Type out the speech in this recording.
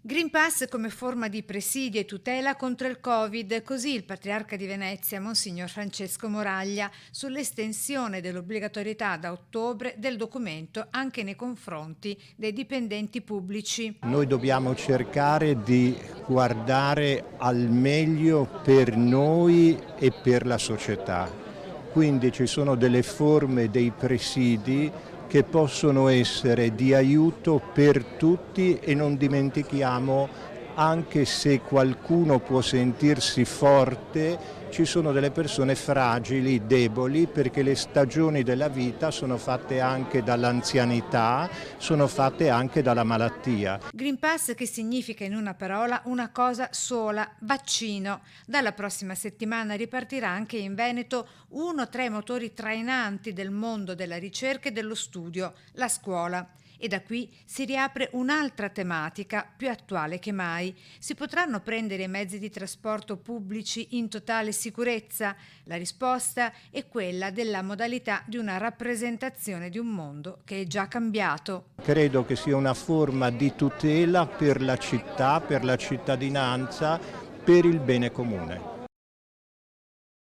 Green Pass come forma di presidio e tutela contro il Covid, così il patriarca di Venezia, Monsignor Francesco Moraglia, sull'estensione dell'obbligatorietà da ottobre del documento anche nei confronti dei dipendenti pubblici. Noi dobbiamo cercare di guardare al meglio per noi e per la società. Quindi ci sono delle forme dei presidi che possono essere di aiuto per tutti e non dimentichiamo, anche se qualcuno può sentirsi forte, ci sono delle persone fragili, deboli, perché le stagioni della vita sono fatte anche dall'anzianità, sono fatte anche dalla malattia. Green Pass che significa in una parola una cosa sola, vaccino. Dalla prossima settimana ripartirà anche in Veneto uno tra i motori trainanti del mondo della ricerca e dello studio, la scuola. E da qui si riapre un'altra tematica più attuale che mai. Si potranno prendere i mezzi di trasporto pubblici in totale sicurezza? La risposta è quella della modalità di una rappresentazione di un mondo che è già cambiato. Credo che sia una forma di tutela per la città, per la cittadinanza, per il bene comune.